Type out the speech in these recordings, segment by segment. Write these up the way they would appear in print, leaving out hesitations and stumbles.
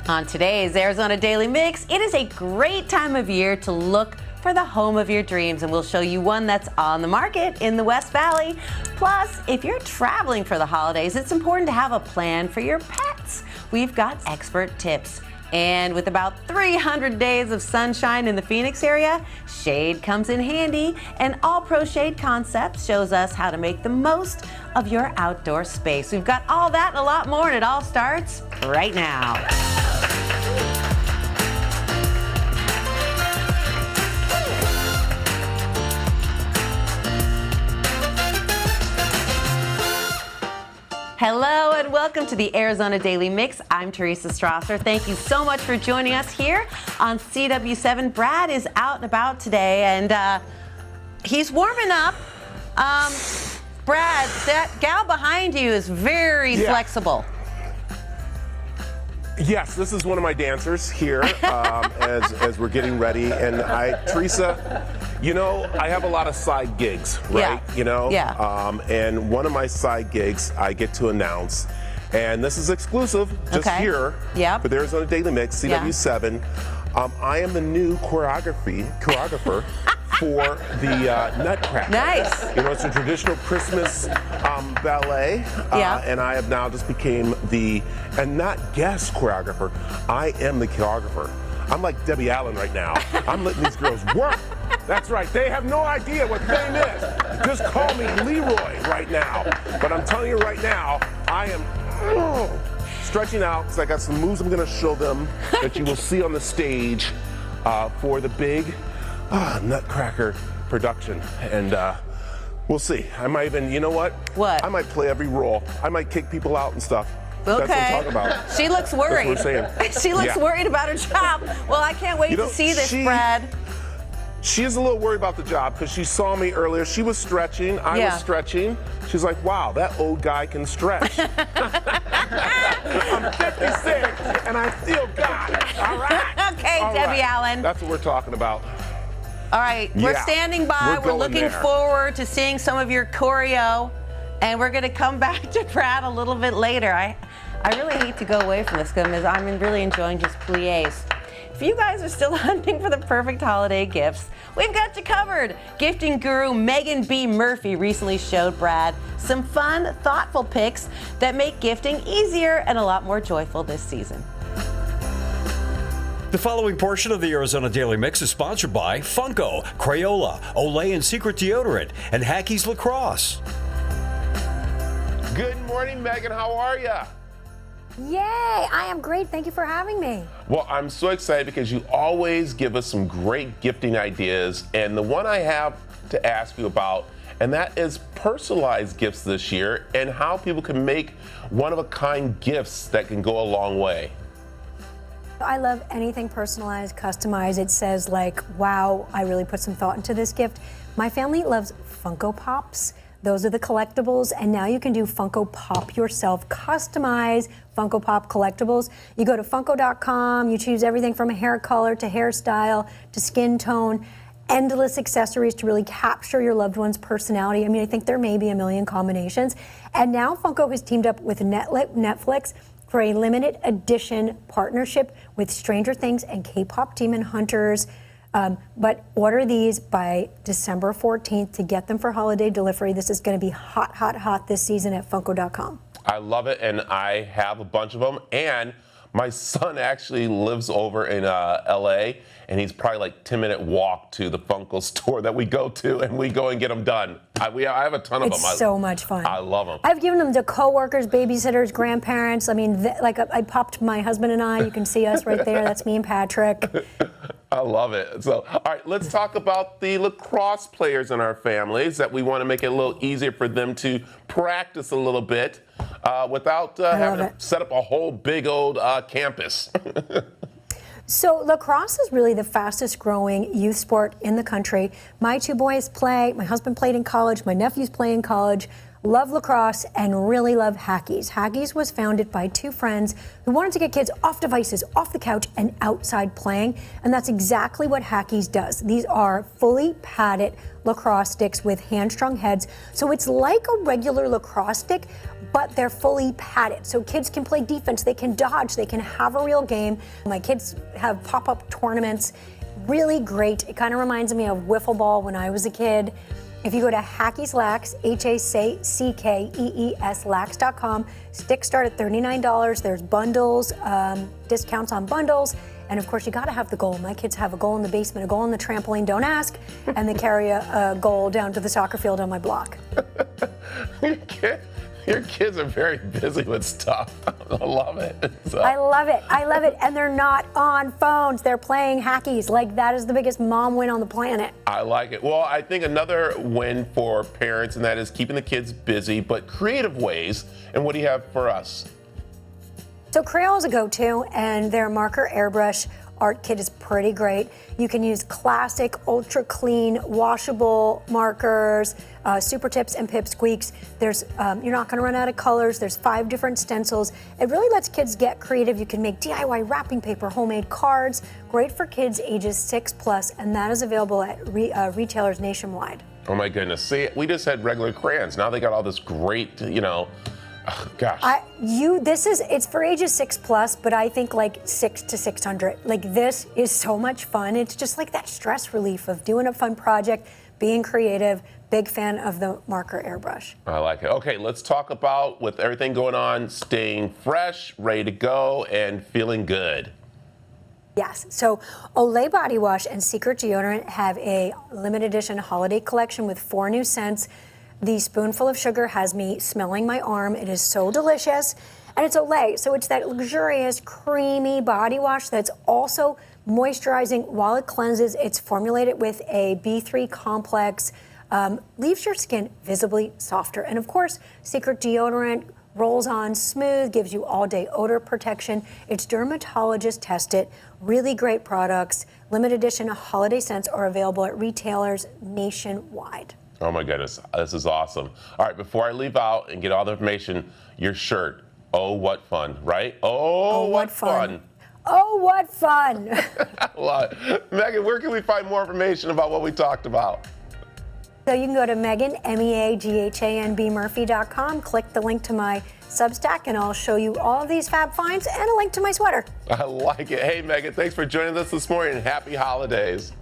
On today's Arizona Daily Mix, it is a great time of year to look for the home of your dreams, and we'll show you one that's on the market in the West Valley. Plus, if you're traveling for the holidays, it's important to have a plan for your pets. We've got expert tips. And with about 300 days of sunshine in the Phoenix area, shade comes in handy, and All Pro Shade Concepts shows us how to make the most of your outdoor space. We've got all that and a lot more, and it all starts right now. Hello and welcome to the Arizona Daily Mix. I'm Teresa Strasser. Thank you so much for joining us here on CW7. Brad is out and about today, and he's warming up. Brad, that gal behind you is very flexible. Yes, this is one of my dancers here as we're getting ready. And Teresa, you know, I have a lot of side gigs, right? Yeah. You know? Yeah. And one of my side gigs I get to announce, and this is exclusive just here for the Arizona Daily Mix, CW7. I am the new choreographer for the Nutcracker. Nice. You know, it's a traditional Christmas ballet, and I have now just became and not guest choreographer, I am the choreographer. I'm like Debbie Allen right now. I'm letting these girls work. That's right, they have no idea what fame is. Just call me Leroy right now. But I'm telling you right now, I am stretching out because I got some moves I'm gonna show them that you will see on the stage for the big Nutcracker production. And we'll see. I might even, you know what? What? I might play every role. I might kick people out and stuff. Okay. That's what I'm talking about. She looks worried. That's what we're saying. She looks worried about her job. Well, I can't wait to see this, Brad. She is a little worried about the job because she saw me earlier. She was stretching. I was stretching. She's like, wow, that old guy can stretch. I'm 56 and I still got it. All right. Okay, All Debbie right. Allen. That's what we're talking about. All right, we're standing by. We're looking forward to seeing some of your choreo, and we're going to come back to Brad a little bit later. I really hate to go away from this because I'm really enjoying his pliés. If you guys are still hunting for the perfect holiday gifts, we've got you covered. Gifting guru Megan B. Murphy recently showed Brad some fun, thoughtful picks that make gifting easier and a lot more joyful this season. The following portion of the Arizona Daily Mix is sponsored by Funko, Crayola, Olay and Secret Deodorant, and Hackey's Lacrosse. Good morning, Megan. How are you? Yay, I am great. Thank you for having me. Well, I'm so excited because you always give us some great gifting ideas. And the one I have to ask you about, and that is personalized gifts this year and how people can make one-of-a-kind gifts that can go a long way. I love anything personalized, customized. It says like, wow, I really put some thought into this gift. My family loves Funko Pops. Those are the collectibles, and now you can do Funko Pop yourself, customize Funko Pop collectibles. You go to Funko.com, you choose everything from hair color to hairstyle to skin tone, endless accessories to really capture your loved one's personality. I mean, I think there may be a million combinations. And now Funko has teamed up with Netflix for a limited edition partnership with Stranger Things and K-pop Demon Hunters. But order these by December 14th to get them for holiday delivery. This is going to be hot, hot, hot this season at Funko.com. I love it, and I have a bunch of them. And my son actually lives over in LA, and he's probably like 10-minute walk to the Funko store that we go to, and we go and get them done. I have a ton of them. It's so much fun. I love them. I've given them to coworkers, babysitters, grandparents. I mean, I popped my husband and I. You can see us right there. That's me and Patrick. I love it. So, all right, let's talk about the lacrosse players in our families that we want to make it a little easier for them to practice a little bit without having to set up a whole big old campus. So lacrosse is really the fastest growing youth sport in the country. My two boys play, my husband played in college, my nephews play in college. love lacrosse, and really love Hackies. Hackies was founded by two friends who wanted to get kids off devices, off the couch, and outside playing, and that's exactly what Hackies does. These are fully padded lacrosse sticks with hand-strung heads, so it's like a regular lacrosse stick, but they're fully padded. So kids can play defense, they can dodge, they can have a real game. My kids have pop-up tournaments. Really great. It kind of reminds me of wiffle ball when I was a kid. If you go to Hackies Lax, HACKEES Lax.com, sticks start at $39. There's bundles, discounts on bundles, and of course you gotta have the goal. My kids have a goal in the basement, a goal in the trampoline, don't ask, and they carry a goal down to the soccer field on my block. Your kids are very busy with stuff. I love it. So. I love it. I love it. And they're not on phones. They're playing Hackies. Like, that is the biggest mom win on the planet. I like it. Well, I think another win for parents, and that is keeping the kids busy, but creative ways. And what do you have for us? So Crayola is a go-to, and their marker airbrush art kit is pretty great. You can use classic, ultra clean, washable markers, super tips and pipsqueaks. There's, you're not gonna run out of colors. There's 5 different stencils. It really lets kids get creative. You can make DIY wrapping paper, homemade cards. Great for kids ages 6+, and that is available at retailers nationwide. Oh my goodness. See, we just had regular crayons. Now they got all this great, gosh. It's for ages 6+, but I think like 6 to 600. Like, this is so much fun. It's just like that stress relief of doing a fun project, being creative. Big fan of the marker airbrush. I like it. Okay, let's talk about, with everything going on, staying fresh, ready to go, and feeling good. Yes, so Olay Body Wash and Secret Deodorant have a limited edition holiday collection with 4 new scents. The spoonful of sugar has me smelling my arm. It is so delicious. And it's Olay, so it's that luxurious, creamy body wash that's also moisturizing while it cleanses. It's formulated with a B3 complex, leaves your skin visibly softer. And of course, Secret Deodorant rolls on smooth, gives you all-day odor protection. It's dermatologist tested, really great products. Limited edition holiday scents are available at retailers nationwide. Oh my goodness, this is awesome. All right, before I leave out and get all the information, your shirt, oh what fun, right? Oh what fun. Oh, what fun. I love it. Megan, where can we find more information about what we talked about? So you can go to Megan, MEAGHANBMurphy.com, click the link to my Substack, and I'll show you all of these fab finds and a link to my sweater. I like it. Hey, Megan, thanks for joining us this morning. Happy holidays.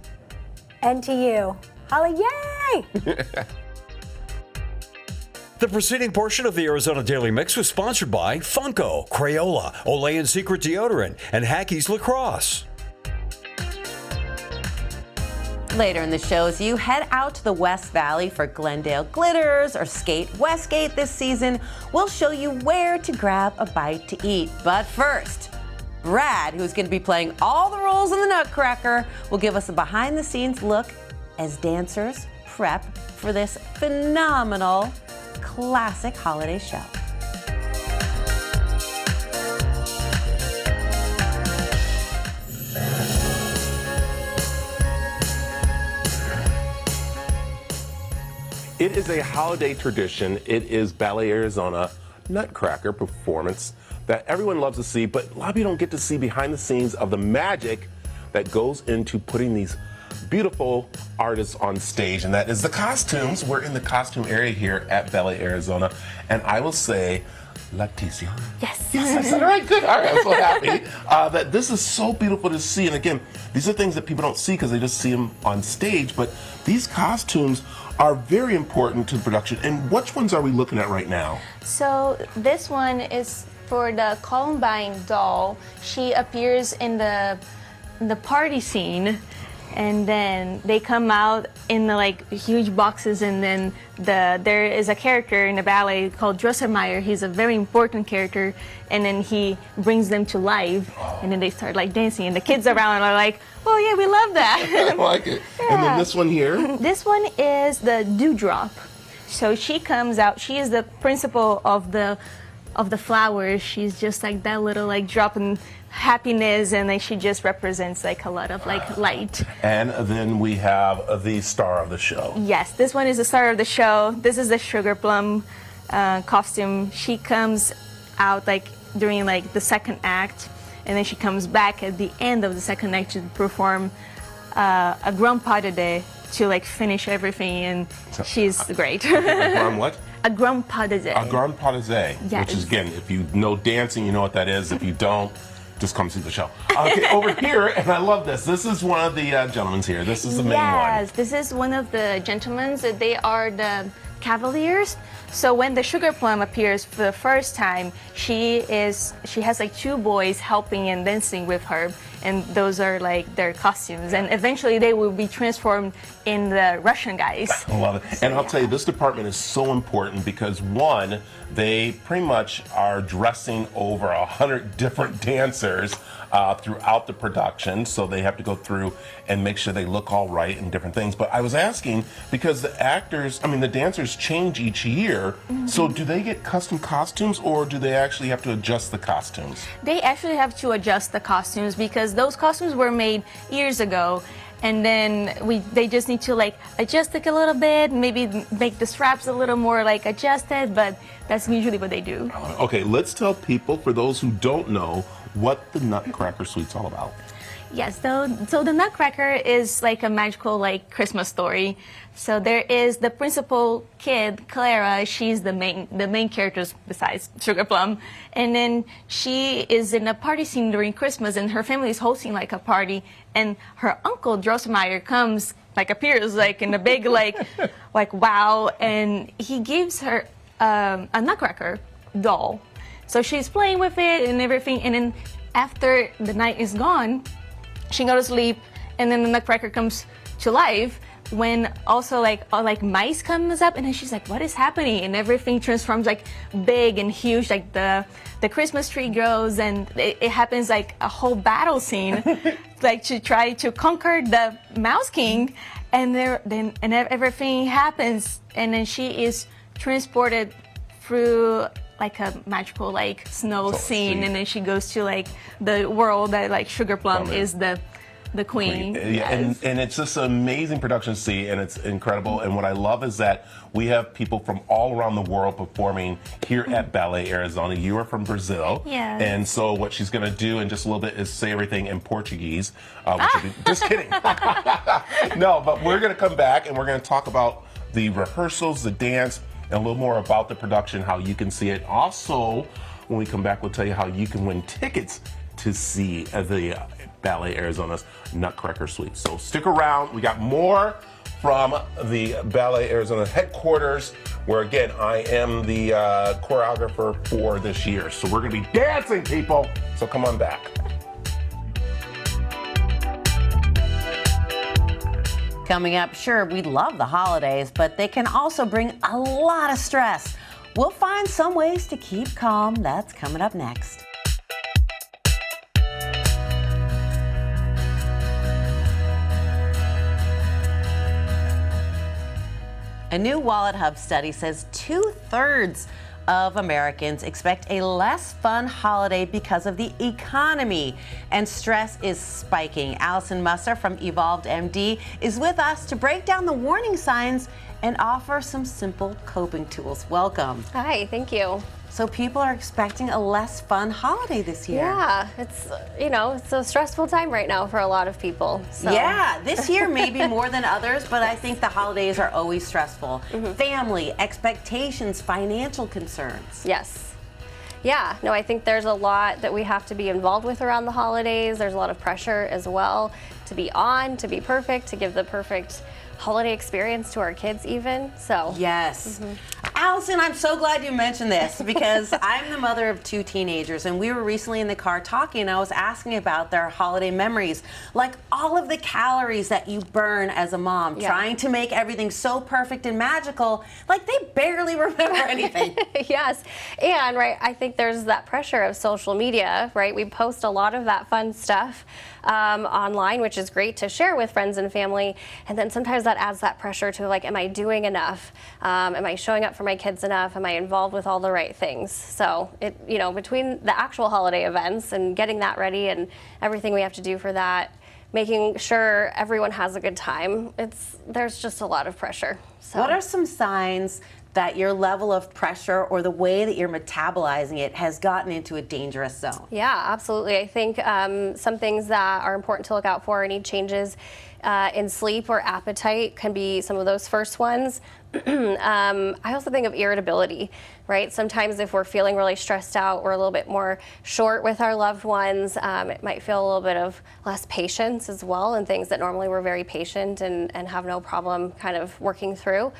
And to you. Holly, yay! The preceding portion of the Arizona Daily Mix was sponsored by Funko, Crayola, Olay and Secret Deodorant, and Hackies Lacrosse. Later in the show, as you head out to the West Valley for Glendale Glitters or Skate Westgate this season, we'll show you where to grab a bite to eat. But first, Brad, who's going to be playing all the roles in the Nutcracker, will give us a behind-the-scenes look as dancers prep for this phenomenal classic holiday show. It is a holiday tradition. It is Ballet Arizona Nutcracker performance that everyone loves to see, but a lot of you don't get to see behind the scenes of the magic that goes into putting these beautiful artists on stage, and that is the costumes. We're in the costume area here at Ballet Arizona, and I will say, Leticia. Yes. Yes, I said it right. Good. All right, I'm so happy that this is so beautiful to see. And again, these are things that people don't see because they just see them on stage, but these costumes are very important to the production. And which ones are we looking at right now? So this one is for the Columbine doll. She appears in the party scene, and then they come out in the like huge boxes, and then there is a character in the ballet called Drosselmeyer. He's a very important character, and then he brings them to life, and then they start like dancing, and the kids around are like, "Oh yeah, we love that." I like it. Yeah. And then this one here. This one is the Dewdrop. So she comes out. She is the principal of the flowers. She's just like that little like drop in happiness, and then she just represents like a lot of like light. And then we have the star of the show. Yes, this one is the star of the show. This is the Sugar Plum costume, she comes out like during like the second act, and then she comes back at the end of the second act to perform a grand pas de deux to like finish everything, and she's great. A grand what? A grand pas de deux. A grand pas de deux, Yes. which is, again, if you know dancing, you know what that is. If you don't, just come see the show. Okay, over here, and I love this. This is one of the gentlemen's here. This is the main one. Yes, this is one of the gentlemen. They are the Cavaliers. So when the Sugar Plum appears for the first time, she has like two boys helping and dancing with her, and those are like their costumes. And eventually they will be transformed in the Russian guys. I love it. And I'll tell you, this department is so important because, one, they pretty much are dressing over 100 different dancers throughout the production, so they have to go through and make sure they look all right and different things. But I was asking because the dancers change each year, so do they get custom costumes or do they actually have to adjust the costumes? They actually have to adjust the costumes because those costumes were made years ago. And then they just need to like adjust it a little bit, maybe make the straps a little more like adjusted, but that's usually what they do. Okay, let's tell people, for those who don't know, what the Nutcracker Suite's all about. Yes, so the Nutcracker is like a magical like Christmas story. So there is the principal kid, Clara. She's the main character besides Sugar Plum, and then she is in a party scene during Christmas, and her family is hosting like a party, and her uncle Drosselmeyer appears like in a big like wow, and he gives her a Nutcracker doll. So she's playing with it and everything, and then after the night is gone, she goes to sleep, and then the Nutcracker comes to life when also like mice comes up, and then she's like, what is happening? And everything transforms like big and huge, like the Christmas tree grows, and it happens like a whole battle scene like to try to conquer the Mouse King, and everything happens, and then she is transported through like a magical like snow scene, and then she goes to like the world that like Sugar Plum is the queen. Yeah, and it's just an amazing production to see, and it's incredible. And what I love is that we have people from all around the world performing here at Ballet Arizona. You are from Brazil. Yes. And so what she's going to do in just a little bit is say everything in Portuguese. Just kidding. No, but we're going to come back and we're going to talk about the rehearsals, the dance, and a little more about the production, how you can see it. Also, when we come back, we'll tell you how you can win tickets to see the Ballet Arizona's Nutcracker Suite. So stick around. We got more from the Ballet Arizona headquarters, where again, I am the choreographer for this year. So we're going to be dancing, people. So come on back. Coming up, sure, we love the holidays, but they can also bring a lot of stress. We'll find some ways to keep calm. That's coming up next. A new Wallet Hub study says 2/3 of Americans expect a less fun holiday because of the economy, and stress is spiking. Allison Musser from Evolved MD is with us to break down the warning signs and offer some simple coping tools. Welcome. Hi, thank you. So people are expecting a less fun holiday this year. Yeah, it's a stressful time right now for a lot of people. So. Yeah, this year maybe more than others, but I think the holidays are always stressful. Family, expectations, financial concerns. Yes. Yeah, no, I think there's a lot that we have to be involved with around the holidays. There's a lot of pressure as well to be on, to be perfect, to give the perfect holiday experience to our kids even. So yes. Allison, I'm so glad you mentioned this because I'm the mother of 2 teenagers, and we were recently in the car talking, and I was asking about their holiday memories, like all of the calories that you burn as a mom, trying to make everything so perfect and magical, like they barely remember anything. Yes, and I think there's that pressure of social media, right? We post a lot of that fun stuff online, which is great to share with friends and family, and then sometimes that adds that pressure to like, am I doing enough? Am I showing up for my kids enough? Am I involved with all the right things? So between the actual holiday events and getting that ready and everything we have to do for that, making sure everyone has a good time, there's just a lot of pressure. So. What are some signs that your level of pressure or the way that you're metabolizing it has gotten into a dangerous zone? Yeah, absolutely. I think some things that are important to look out for, any changes in sleep or appetite can be some of those first ones. I also think of irritability, right? Sometimes if we're feeling really stressed out, we're a little bit more short with our loved ones. It might feel a little bit of less patience as well, and things that normally we're very patient and have no problem kind of working through.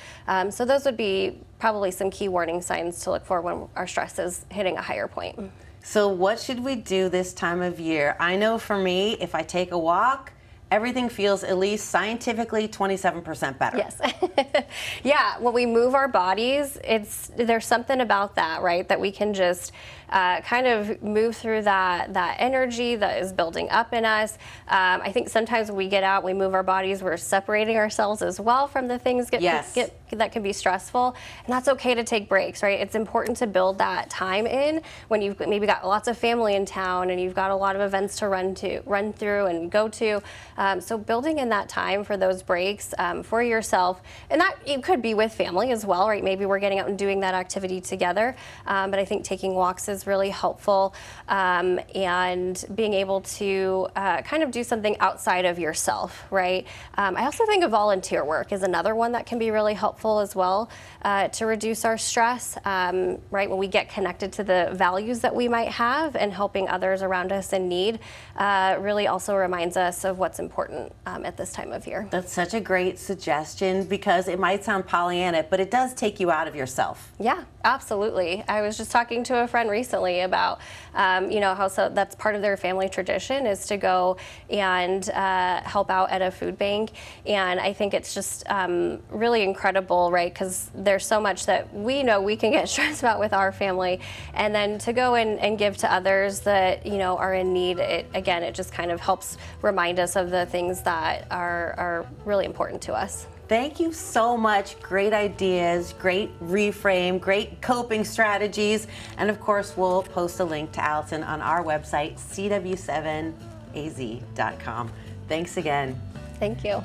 So those would be probably some key warning signs to look for when our stress is hitting a higher point. So what should we do this time of year? I know for me, if I take a walk, everything feels at least scientifically 27% better. Yes. Yeah, when we move our bodies, there's something about that, right? That we can just kind of move through that energy that is building up in us. I think sometimes when we get out, we move our bodies, we're separating ourselves as well from the things that can be stressful. And that's okay to take breaks, right? It's important to build that time in when you've maybe got lots of family in town and you've got a lot of events to run through and go to. So building in that time for those breaks for yourself, and that it could be with family as well, right? Maybe we're getting out and doing that activity together. But I think taking walks is really helpful, and being able to kind of do something outside of yourself, right? I also think of volunteer work is another one that can be really helpful as well to reduce our stress, right? When we get connected to the values that we might have, and helping others around us in need really also reminds us of what's important at this time of year. That's such a great suggestion, because it might sound Pollyanna, but it does take you out of yourself. Yeah, absolutely. I was just talking to a friend recently about, how that's part of their family tradition is to go and help out at a food bank. And I think it's just really incredible, right? Because there's so much that we know we can get stressed about with our family. And then to go and give to others that, are in need, it just kind of helps remind us of the things that are really important to us. Thank you so much. Great ideas, great reframe, great coping strategies. And of course, we'll post a link to Allison on our website, cw7az.com. Thanks again. Thank you.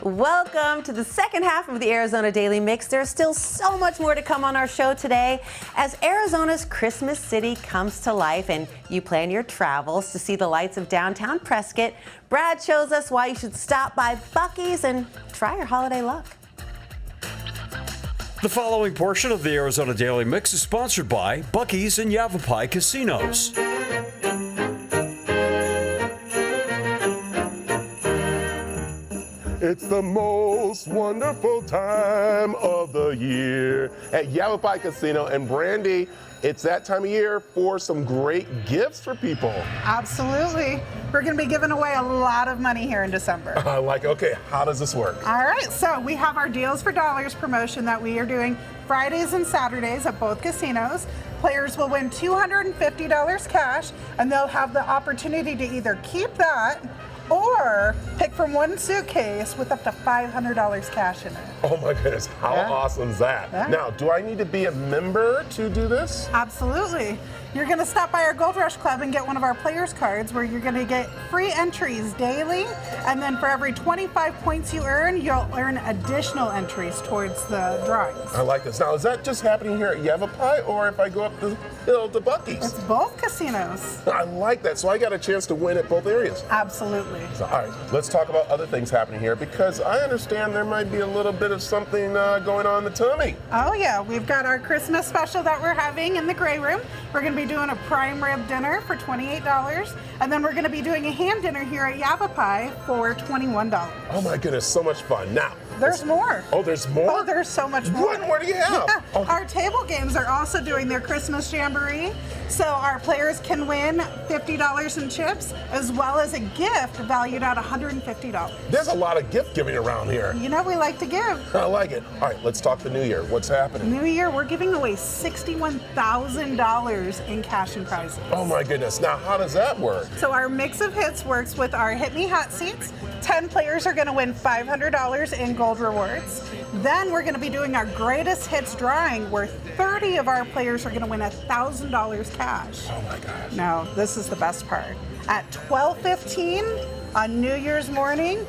Welcome to the second half of the Arizona Daily Mix. There's still so much more to come on our show today as Arizona's Christmas city comes to life and you plan your travels to see the lights of downtown Prescott. Brad shows us why you should stop by Buc-ee's and try your holiday luck. The following portion of the Arizona Daily Mix is sponsored by Buc-ee's and Yavapai Casinos. It's the most wonderful time of the year at Yavapai Casino. And Brandy, it's that time of year for some great gifts for people. Absolutely. We're going to be giving away a lot of money here in December. Okay, how does this work? All right, so we have our Deals for Dollars promotion that we are doing Fridays and Saturdays at both casinos. Players will win $250 cash, and they'll have the opportunity to either keep that or pick from one suitcase with up to $500 cash in it. Oh my goodness, how awesome is that? Yeah. Now, do I need to be a member to do this? Absolutely. You're going to stop by our Gold Rush Club and get one of our players cards where you're going to get free entries daily, and then for every 25 points you earn, you'll earn additional entries towards the drawings. I like this. Now, is that just happening here at Yavapai, or if I go up the hill to Buc-ee's? It's both casinos. I like that. So I got a chance to win at both areas. Absolutely. So, all right, let's talk about other things happening here, because I understand there might be a little bit of something going on in the tummy. Oh yeah, we've got our Christmas special that we're having in the Gray Room. We're going to be doing a prime rib dinner for $28, and then we're going to be doing a ham dinner here at Yavapai for $21. Oh my goodness, so much fun. Now, There's more. Oh, there's more? Oh, there's so much more. What more do you have? Our table games are also doing their Christmas jamboree. So our players can win $50 in chips as well as a gift valued at $150. There's a lot of gift giving around here. You know we like to give. I like it. All right, let's talk the new year. What's happening? New Year, we're giving away $61,000 in cash and prizes. Oh my goodness. Now, how does that work? So our mix of hits works with our Hit Me Hot Seats. 10 players are going to win $500 in gold rewards. Then we're going to be doing our greatest hits drawing where 30 of our players are going to win $1,000 cash. Oh my gosh. Now, this is the best part. At 12:15 on New Year's morning,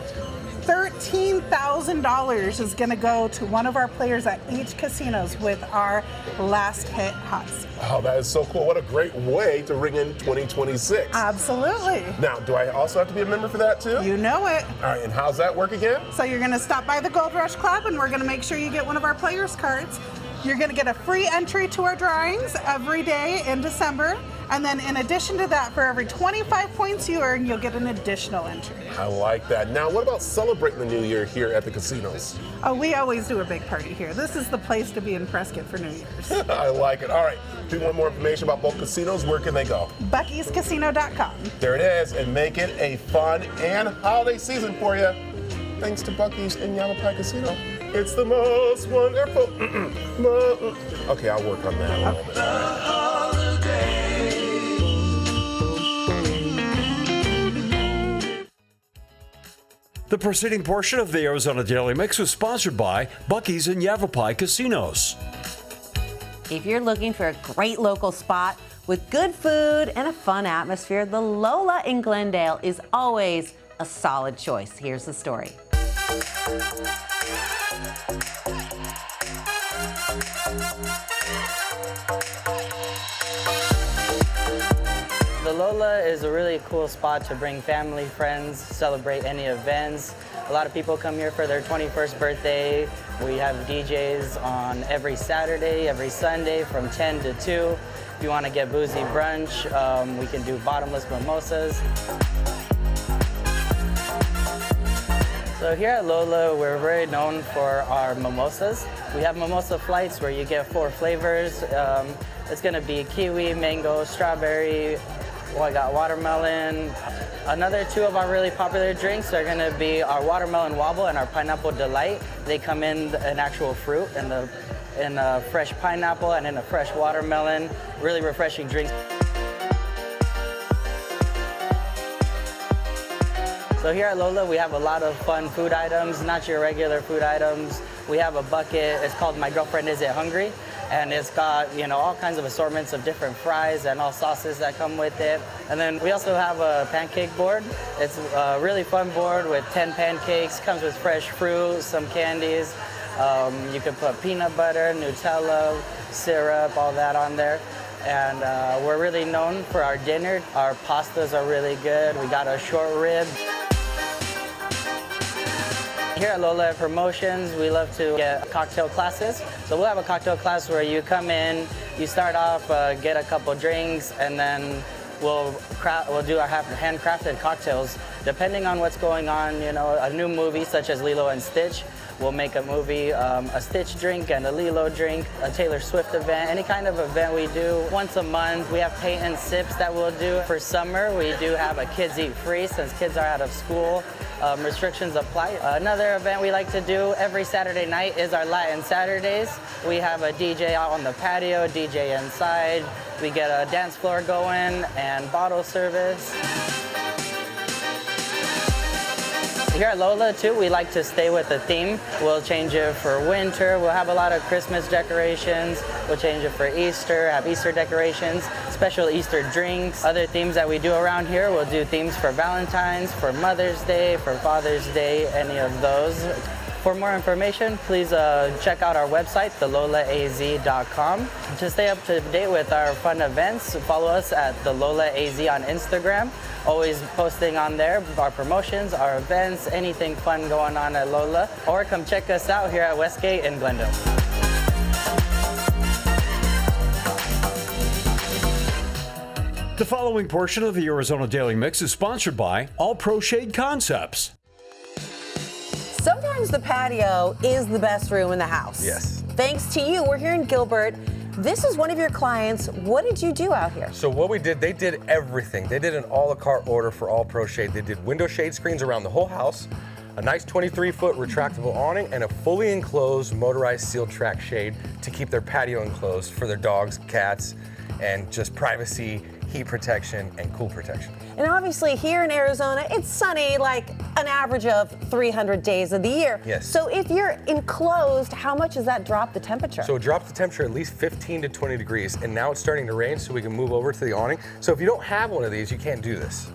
$13,000 is going to go to one of our players at each casinos with our last hit hot seat. Oh, that is so cool. What a great way to ring in 2026. Absolutely. Now, do I also have to be a member for that too? You know it. All right, and how's that work again? So you're going to stop by the Gold Rush Club and we're going to make sure you get one of our players cards. You're going to get a free entry to our drawings every day in December. And then in addition to that, for every 25 points you earn, you'll get an additional entry. I like that. Now, what about celebrating the new year here at the casinos? Oh, we always do a big party here. This is the place to be in Prescott for New Year's. I like it. All right, if you want more information about both casinos, where can they go? Bucky'sCasino.com. There it is, and make it a fun and holiday season for you. Thanks to Bucky's in Yavapai Casino. It's the most wonderful. Okay, I'll work on that a little bit. The preceding portion of the Arizona Daily Mix was sponsored by Bucky's in Yavapai Casinos. If you're looking for a great local spot with good food and a fun atmosphere, the Lola in Glendale is always a solid choice. Here's the story. The Lola is a really cool spot to bring family, friends, celebrate any events. A lot of people come here for their 21st birthday. We have DJs on every Saturday, every Sunday from 10 to 2. If you want to get boozy brunch, we can do bottomless mimosas. So here at Lola, we're very known for our mimosas. We have mimosa flights where you get 4 flavors. It's going to be kiwi, mango, strawberry. I got watermelon. Another 2 of our really popular drinks are going to be our watermelon wobble and our pineapple delight. They come in an actual fruit in a fresh pineapple and in a fresh watermelon. Really refreshing drinks. So here at Lola, we have a lot of fun food items, not your regular food items. We have a bucket, it's called My Girlfriend Is It Hungry? And it's got, all kinds of assortments of different fries and all sauces that come with it. And then we also have a pancake board. It's a really fun board with 10 pancakes, comes with fresh fruit, some candies. You can put peanut butter, Nutella, syrup, all that on there. And we're really known for our dinner. Our pastas are really good. We got a short rib. Here at Lola at Promotions, we love to get cocktail classes. So we'll have a cocktail class where you come in, you start off, get a couple drinks, and then we'll do our handcrafted cocktails. Depending on what's going on, a new movie such as Lilo and Stitch, we'll make a movie, a Stitch drink and a Lilo drink, a Taylor Swift event, any kind of event we do. Once a month, we have paint and sips that we'll do. For summer, we do have a Kids Eat Free since kids are out of school. Restrictions apply. Another event we like to do every Saturday night is our Latin Saturdays. We have a DJ out on the patio, DJ inside. We get a dance floor going and bottle service. Here at Lola, too, we like to stay with the theme. We'll change it for winter. We'll have a lot of Christmas decorations. We'll change it for Easter, have Easter decorations, special Easter drinks. Other themes that we do around here, we'll do themes for Valentine's, for Mother's Day, for Father's Day, any of those. For more information, please check out our website, thelolaaz.com. To stay up to date with our fun events, follow us at thelolaaz on Instagram. Always posting on there our promotions, our events, anything fun going on at Lola. Or come check us out here at Westgate in Glendale. The following portion of the Arizona Daily Mix is sponsored by All Pro Shade Concepts. Sometimes the patio is the best room in the house. Yes. Thanks to you, we're here in Gilbert. this is one of your clients. What did you do out here? So what we did, they did everything. They did an a la carte order for All Pro Shade. They did window shade screens around the whole house, a nice 23-foot retractable awning, and a fully enclosed motorized sealed track shade to keep their patio enclosed for their dogs, cats, and just privacy, heat protection, and cool protection. And obviously here in Arizona, it's sunny like an average of 300 days of the year. Yes. So if you're enclosed, how much does that drop the temperature? So it drops the temperature at least 15 to 20 degrees, and now it's starting to rain, so we can move over to the awning. So if you don't have one of these, you can't do this.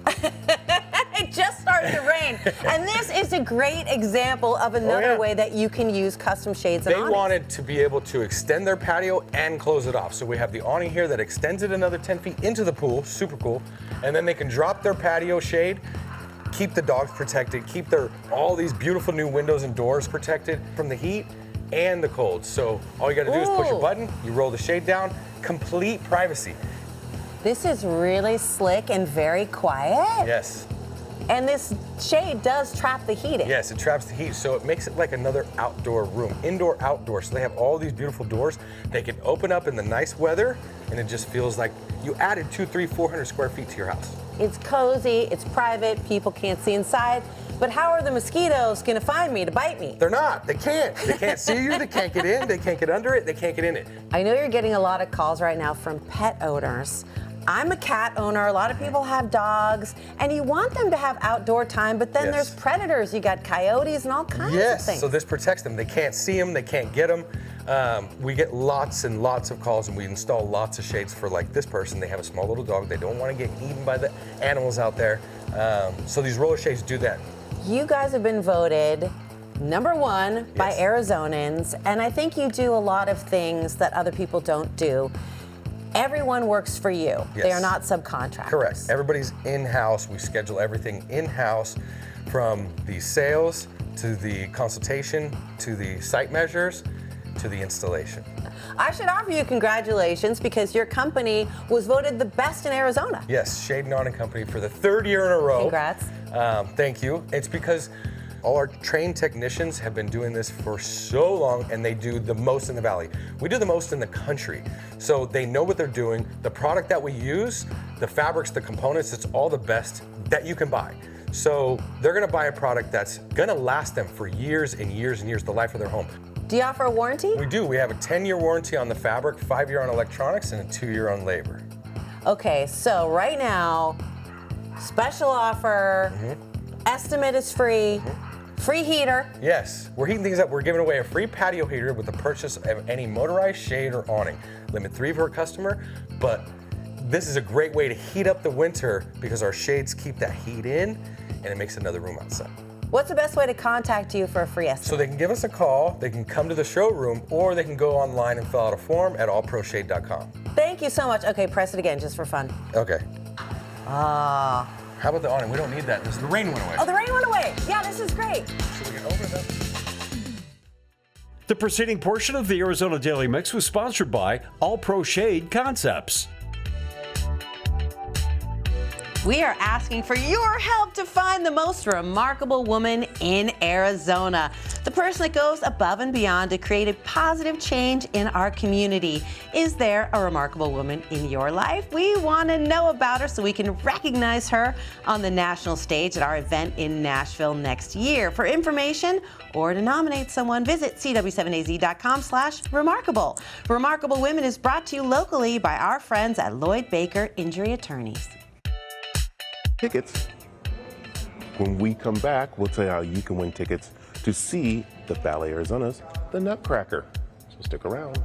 It just started to rain. And this is a great example of another way that you can use custom shades and awnings. They wanted to be able to extend their patio and close it off. So we have the awning here that extends it another 10 feet into the pool, super cool. And then they can drop their patio shade, keep the dogs protected, keep all these beautiful new windows and doors protected from the heat and the cold. So all you gotta do is push a button, you roll the shade down, complete privacy. This is really slick and very quiet. Yes. And this shade does trap the heat in. Yes, it traps the heat, so it makes it like another outdoor room, indoor, outdoor. So they have all these beautiful doors. They can open up in the nice weather, and it just feels like you added 200, 300, 400 square feet to your house. It's cozy, it's private, people can't see inside. But how are the mosquitoes gonna find me to bite me? They're not, they can't. They can't see you, they can't get in, they can't get under it, they can't get in it. I know you're getting a lot of calls right now from pet owners. I'm a cat owner, a lot of people have dogs, and you want them to have outdoor time, but then there's predators, you got coyotes and all kinds of things. Yes, so this protects them. They can't see them, they can't get them. We get lots and lots of calls, and we install lots of shades for like this person. They have a small little dog, they don't want to get eaten by the animals out there. So these roller shades do that. You guys have been voted #1 by Arizonans, and I think you do a lot of things that other people don't do. Everyone works for you. Yes. They are not subcontractors. Correct. Everybody's in-house. We schedule everything in-house, from the sales to the consultation to the site measures to the installation. I should offer you congratulations because your company was voted the best in Arizona. Yes, Shade and Awning Company for the 3rd year in a row. Congrats. Thank you. It's because all our trained technicians have been doing this for so long, and they do the most in the valley. We do the most in the country. So they know what they're doing. The product that we use, the fabrics, the components, it's all the best that you can buy. So they're gonna buy a product that's gonna last them for years and years and years, the life of their home. Do you offer a warranty? We do. We have a 10-year warranty on the fabric, 5-year on electronics, and a 2-year on labor. Okay, so right now, special offer, estimate is free, free heater. Yes, we're heating things up. We're giving away a free patio heater with the purchase of any motorized shade or awning. Limit 3 per customer, but this is a great way to heat up the winter because our shades keep that heat in and it makes another room outside. What's the best way to contact you for a free estimate? So they can give us a call, they can come to the showroom, or they can go online and fill out a form at allproshade.com. Thank you so much. Okay, press it again just for fun. Okay. Ah. How about the awning? We don't need that. The rain went away. Oh, the rain went away. Yeah, this is great. So we can open it up. The preceding portion of the Arizona Daily Mix was sponsored by All Pro Shade Concepts. We are asking for your help to find the most remarkable woman in Arizona. The person that goes above and beyond to create a positive change in our community. Is there a remarkable woman in your life? We want to know about her so we can recognize her on the national stage at our event in Nashville next year. For information or to nominate someone, visit cw7az.com/remarkable. Remarkable Women is brought to you locally by our friends at Lloyd Baker Injury Attorneys. Tickets. When we come back, we'll tell you how you can win tickets to see the Ballet Arizona's The Nutcracker. So stick around.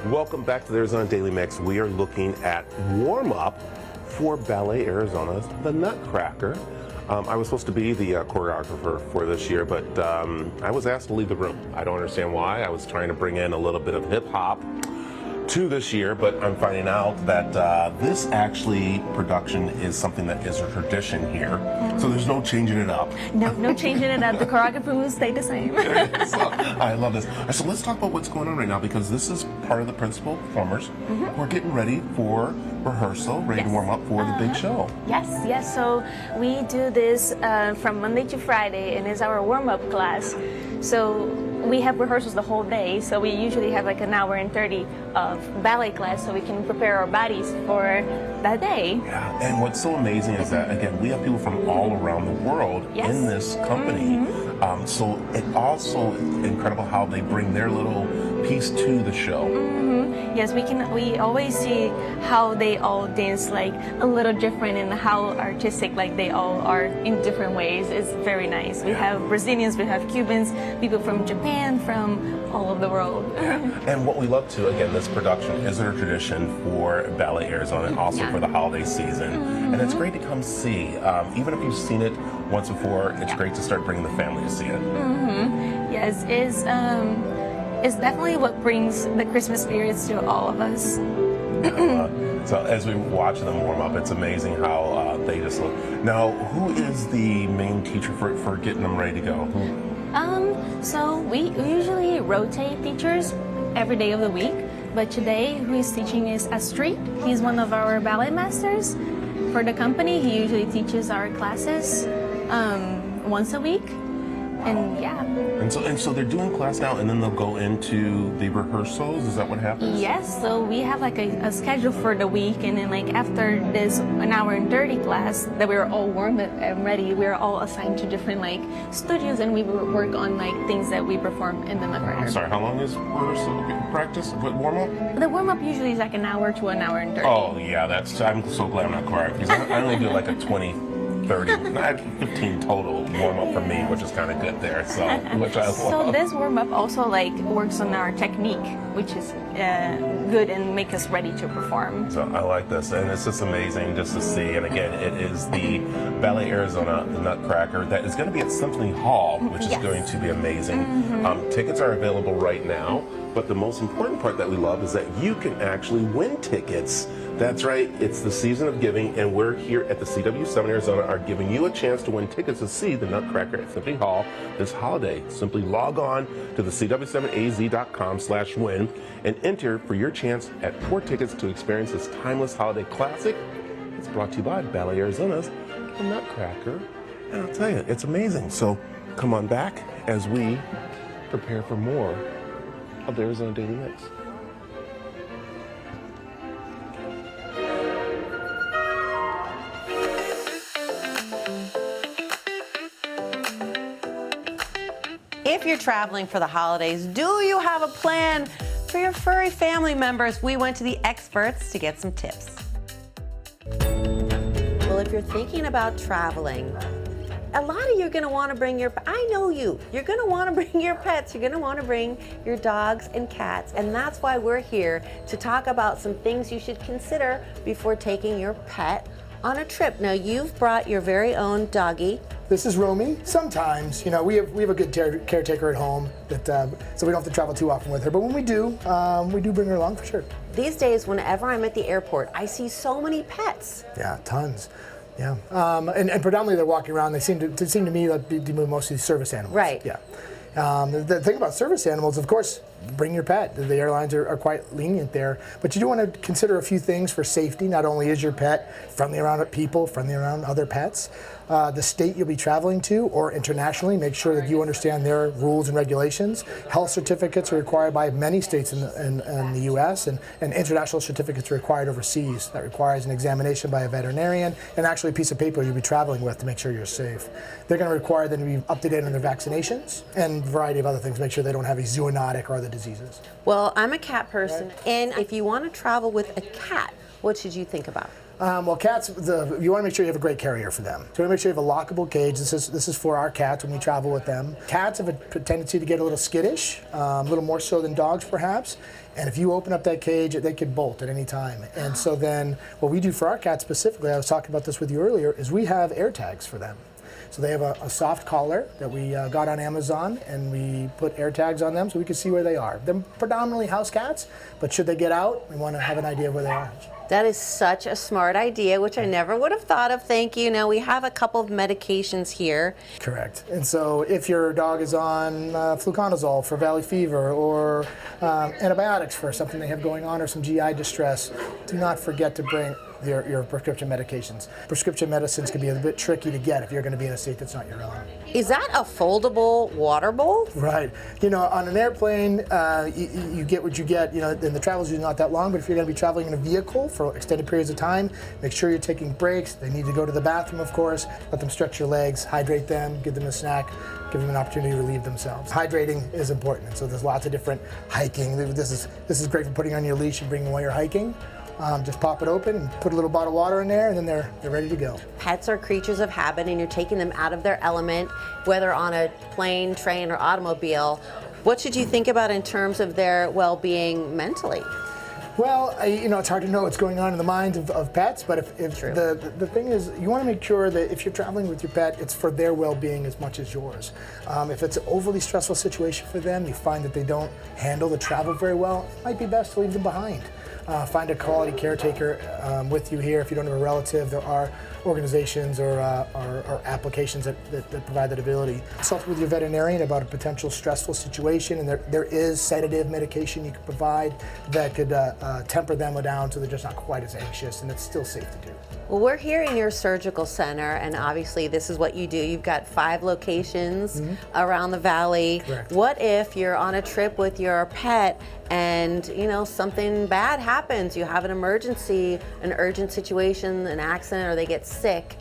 Welcome back to the Arizona Daily Mix. We are looking at warm-up for Ballet Arizona's The Nutcracker. I was supposed to be the choreographer for this year, but I was asked to leave the room. I don't understand why. I was trying to bring in a little bit of hip-hop to this year, but I'm finding out that this actually production is something that is a tradition here. So there's no changing it up. No changing it up. The choreography will stay the same. So, I love this. So let's talk about what's going on right now, because this is part of the principal performers. We're getting ready for rehearsal, ready to warm up for the big show. Yes. So we do this from Monday to Friday, and it's our warm-up class. So we have rehearsals the whole day. So we usually have like an hour and 30 of ballet class, so we can prepare our bodies for that day. Yeah, and what's so amazing is that, again, we have people from all around the world in this company. So it also incredible how they bring their little piece to the show. Yes, we always see how they all dance like a little different and how artistic like they all are in different ways. It's very nice. We have Brazilians, we have Cubans, people from Japan, from all over the world. And what we love to, again, this production is a tradition for Ballet Arizona and also for the holiday season. And it's great to come see. Even if you've seen it once before, it's great to start bringing the family to see it. Yes, it's definitely what brings the Christmas spirits to all of us. So as we watch them warm up, it's amazing how they just look. Now, who is the main teacher for getting them ready to go? So we usually rotate teachers every day of the week, but today who is teaching is Astrid. He's one of our ballet masters for the company. He usually teaches our classes once a week. And yeah. And so they're doing class now, and then they'll go into the rehearsals. Is that what happens? Yes. So we have like a schedule for the week, and then like after this an hour and 30 class that we're all warm and ready, we're all assigned to different like studios, and we work on like things that we perform in the Nutcracker. I'm sorry. How long is rehearsal practice? Warm up? The warm up usually is like an hour to an hour and 30. Oh yeah, I'm so glad I'm not correct because I only do like a 20. 30, not 15 total warm up for me, which is kind of good there. So, which I love. So this warm up also like works on our technique, which is good and make us ready to perform. So I like this, and it's just amazing just to see. And again, it is the Ballet Arizona, the Nutcracker, that is going to be at Symphony Hall, which is going to be amazing. Tickets are available right now, but the most important part that we love is that you can actually win tickets. That's right, it's the season of giving, and we're here at the CW7 Arizona are giving you a chance to win tickets to see the Nutcracker at Symphony Hall this holiday. Simply log on to the cw7az.com/win and enter for your chance at 4 tickets to experience this timeless holiday classic. It's brought to you by Ballet Arizona's The Nutcracker. And I'll tell you, it's amazing. So come on back as we prepare for more of the Arizona Daily Mix. If you're traveling for the holidays, do you have a plan for your furry family members? We went to the experts to get some tips. Well, if you're thinking about traveling, a lot of you are going to want to bring your, I know you're going to want to bring your pets. You're going to want to bring your dogs and cats. And that's why we're here to talk about some things you should consider before taking your pet on a trip. Now, you've brought your very own doggie. This is Romy. Sometimes, we have a good caretaker at home that so we don't have to travel too often with her. But when we do bring her along for sure. These days, whenever I'm at the airport, I see so many pets. Yeah, tons. Yeah, and predominantly they're walking around. They seem to me like to move mostly service animals. Right. Yeah. The thing about service animals, of course, bring your pet. The airlines are quite lenient there, but you do want to consider a few things for safety. Not only is your pet friendly around people, friendly around other pets, the state you'll be traveling to or internationally, make sure that you understand their rules and regulations. Health certificates are required by many states in the U.S. and international certificates are required overseas. That requires an examination by a veterinarian and actually a piece of paper you'll be traveling with to make sure you're safe. They're going to require them to be up to date on their vaccinations and a variety of other things, make sure they don't have a zoonotic or other diseases. Well, I'm a cat person, and if you want to travel with a cat, what should you think about? Well, cats, you want to make sure you have a great carrier for them. So you want to make sure you have a lockable cage. This is for our cats when we travel with them. Cats have a tendency to get a little skittish, a little more so than dogs perhaps. And if you open up that cage, they could bolt at any time. And so then what we do for our cats specifically, I was talking about this with you earlier, is we have air tags for them. So they have a soft collar that we got on Amazon, and we put air tags on them so we can see where they are. They're predominantly house cats, but should they get out, we want to have an idea of where they are. That is such a smart idea, which I never would have thought of. Thank you. Now we have a couple of medications here. Correct. And so if your dog is on fluconazole for valley fever or antibiotics for something they have going on or some GI distress, do not forget to bring your prescription medications. Prescription medicines can be a bit tricky to get if you're going to be in a state that's not your own. Is that a foldable water bowl? Right. You know, on an airplane, you get what you get. You know, and the travel is usually not that long, but if you're going to be traveling in a vehicle for extended periods of time, make sure you're taking breaks. They need to go to the bathroom, of course. Let them stretch your legs, hydrate them, give them a snack, give them an opportunity to relieve themselves. Hydrating is important, and so there's lots of different hiking. This is great for putting on your leash and bringing them while you're hiking. Just pop it open and put a little bottle of water in there, and then they're ready to go. Pets are creatures of habit, and you're taking them out of their element, whether on a plane, train, or automobile. What should you think about in terms of their well-being mentally? Well, it's hard to know what's going on in the minds of pets, but if the thing is, you want to make sure that if you're traveling with your pet, it's for their well-being as much as yours. If it's an overly stressful situation for them, you find that they don't handle the travel very well, it might be best to leave them behind. Find a quality caretaker with you here. If you don't have a relative, there are organizations or applications that provide that ability. Consult with your veterinarian about a potential stressful situation, and there is sedative medication you can provide that could temper them down so they're just not quite as anxious, and it's still safe to do. Well, we're here in your surgical center, and obviously this is what you do. You've got 5 locations around the valley. Correct. What if you're on a trip with your pet and, something bad happens? You have an emergency, an urgent situation, an accident, or they get sick.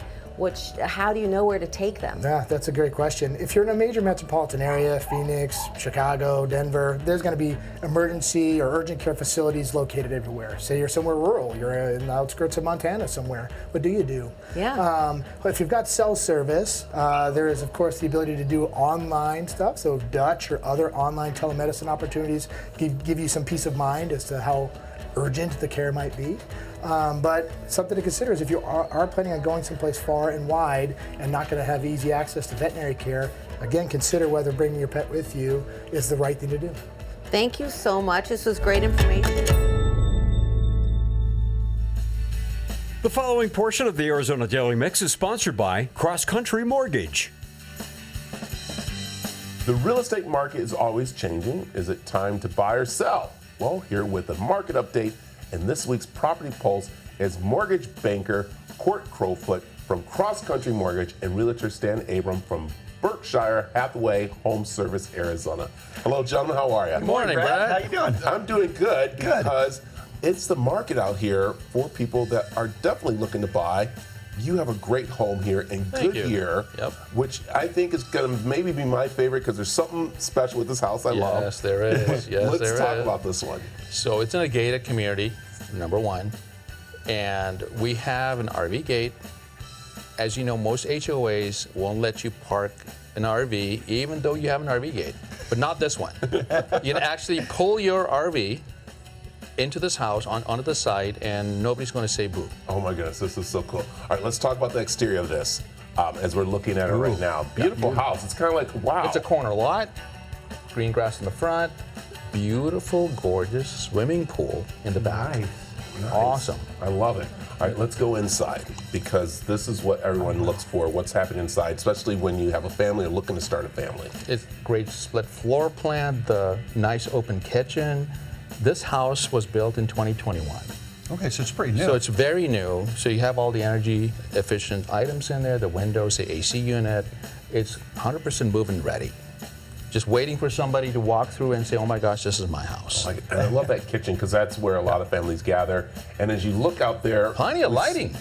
How do you know where to take them? Yeah, that's a great question. If you're in a major metropolitan area, Phoenix, Chicago, Denver, there's going to be emergency or urgent care facilities located everywhere. Say you're somewhere rural, you're in the outskirts of Montana somewhere. What do you do? Yeah. If you've got cell service, there is, of course, the ability to do online stuff. So Dutch or other online telemedicine opportunities give you some peace of mind as to how urgent the care might be. But something to consider is if you are planning on going someplace far and wide and not going to have easy access to veterinary care, again, consider whether bringing your pet with you is the right thing to do. Thank you so much. This was great information. The following portion of the Arizona Daily Mix is sponsored by Cross Country Mortgage. The real estate market is always changing. Is it time to buy or sell? Well, here with a market update and this week's property pulse is mortgage banker Court Crowfoot from Cross Country Mortgage and realtor Stan Abram from Berkshire Hathaway Home Service, Arizona. Hello, gentlemen. How are you? Good morning, Brad. How you doing? I'm doing good because it's the market out here for people that are definitely looking to buy. You have a great home here in Goodyear, which I think is going to maybe be my favorite because there's something special with this house I love. Yes, there is. Let's talk about this one. So it's in a gated community, number one, and we have an RV gate. As you know, most HOAs won't let you park an RV even though you have an RV gate, but not this one. You can actually pull your RV into this house onto the side, and nobody's going to say boo. Oh my goodness, this is so cool. All right, let's talk about the exterior of this as we're looking at it right now. Beautiful house. It's kind of like, wow. It's a corner lot, green grass in the front, beautiful, gorgeous swimming pool in the back. Nice. Awesome. I love it. All right, let's go inside because this is what everyone looks for, what's happening inside, especially when you have a family or looking to start a family. It's great split floor plan, the nice open kitchen. This house was built in 2021. Okay, so it's pretty new. So it's very new. So you have all the energy efficient items in there, the windows, the AC unit. It's 100% move-in ready. Just waiting for somebody to walk through and say, oh my gosh, this is my house. And I love that kitchen because that's where a lot of families gather. And as you look out there, plenty of lighting.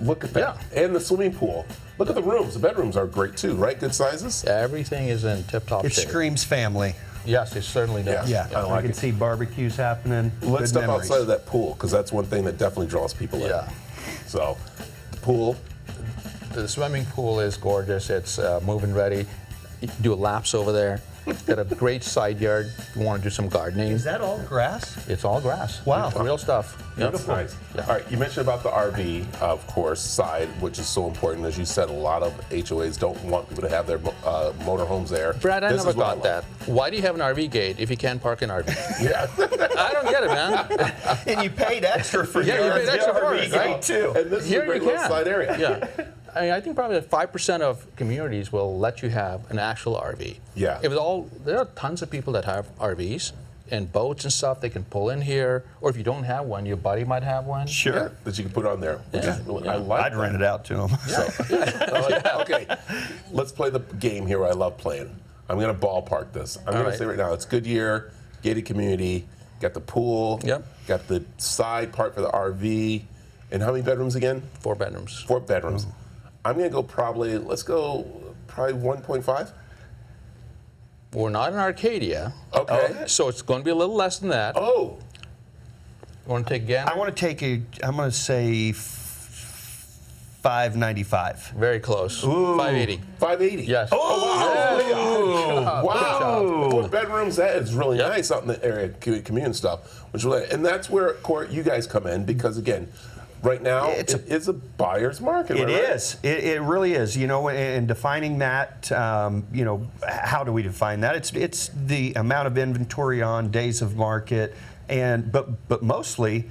Look at that. Yeah. And the swimming pool. Look at the rooms. The bedrooms are great too, right? Good sizes? Everything is in tip-top shape. It screams family. Yes, it certainly does. Yeah. I can see barbecues happening. Let's step outside of that pool because that's one thing that definitely draws people in. So, the pool. The swimming pool is gorgeous. It's move-in ready. You can do laps over there. Got a great side yard. You want to do some gardening. Is that all grass? It's all grass. Wow. It's real stuff. Yep. Nice. Yeah. All right, you mentioned about the RV, of course, side, which is so important. As you said, a lot of HOAs don't want people to have their motorhomes there. Brad, I This never is what I got love. that. Why do you have an RV gate if you can't park an RV? Yeah. I don't get it, man. And you paid extra for Yeah, your you paid extra for RV it, gate, right? too. And this is Here a great you little can. side area. Yeah. I mean, I think probably 5% of communities will let you have an actual RV. Yeah. There are tons of people that have RVs and boats and stuff they can pull in here. Or if you don't have one, your buddy might have one. Sure. Yeah, that you can put on there. Yeah. I like I'd that. rent it out to them. Okay, let's play the game here I love playing. I'm going to ballpark this. I'm going to say right now, it's Goodyear, gated community, got the pool, got the side part for the RV, and how many bedrooms again? 4 bedrooms. 4 bedrooms. I'm going to go probably 1.5. We're not in Arcadia. Okay. So it's going to be a little less than that. Oh. You want to take a gamble? I want to take I'm going to say 595. Very close. Ooh. 580. 580. Yes. Oh, wow. 4 bedrooms, that is really nice out in the area, community stuff. Which really, and that's where, Court, you guys come in because, again, right now, it's a buyer's market. It right? is. It really is. You know, and defining that, you know, how do we define that? It's the amount of inventory on days of market, and but mostly,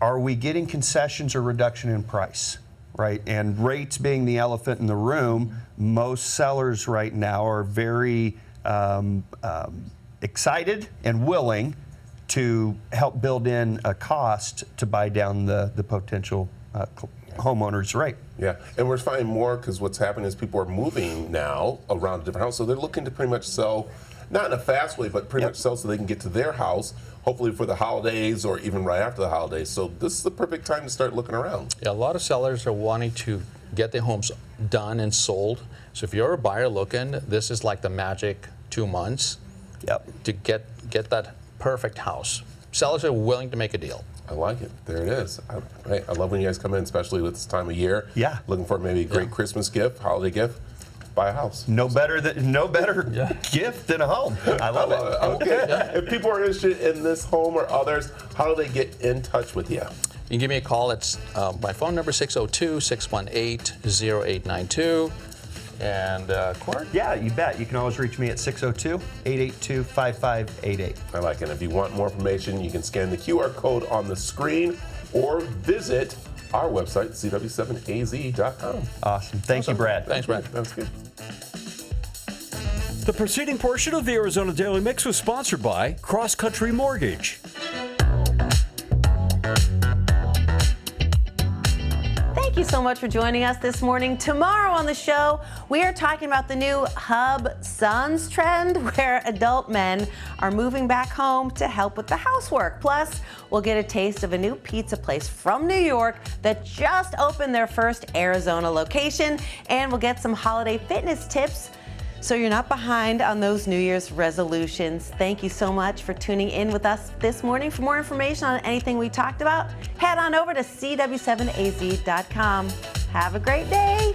are we getting concessions or reduction in price? Right, and rates being the elephant in the room, most sellers right now are very excited and willing to help build in a cost to buy down the potential homeowner's rate. Yeah, and we're finding more because what's happening is people are moving now around different houses, so they're looking to pretty much sell, not in a fast way, but pretty much sell so they can get to their house, hopefully for the holidays or even right after the holidays. So this is the perfect time to start looking around. Yeah, a lot of sellers are wanting to get their homes done and sold. So if you're a buyer looking, this is like the magic 2 months to get that perfect house. Sellers are willing to make a deal. I like it. There it is. I love when you guys come in, especially with this time of year. Yeah. Looking for maybe a great Christmas gift, holiday gift. Buy a house. No better gift than a home. I love it. Okay. If people are interested in this home or others, how do they get in touch with you? You can give me a call. It's my phone number, 602-618-0892. And Court? Yeah, you bet. You can always reach me at 602-882-5588. I like it. If you want more information, you can scan the QR code on the screen or visit our website, cw7az.com. Awesome. Thank you, Brad. Thanks, Brad. That's good. The preceding portion of the Arizona Daily Mix was sponsored by Cross Country Mortgage. Thank you so much for joining us this morning. Tomorrow on the show, we are talking about the new Hub Sons trend where adult men are moving back home to help with the housework. Plus, we'll get a taste of a new pizza place from New York that just opened their first Arizona location, and we'll get some holiday fitness tips so you're not behind on those New Year's resolutions. Thank you so much for tuning in with us this morning. For more information on anything we talked about, head on over to cw7az.com. Have a great day.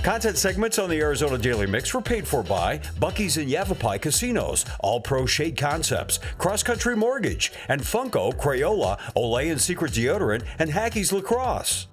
Content segments on the Arizona Daily Mix were paid for by Buc-ee's and Yavapai Casinos, All Pro Shade Concepts, Cross Country Mortgage, and Funko, Crayola, Olay and Secret Deodorant, and Hackey's Lacrosse.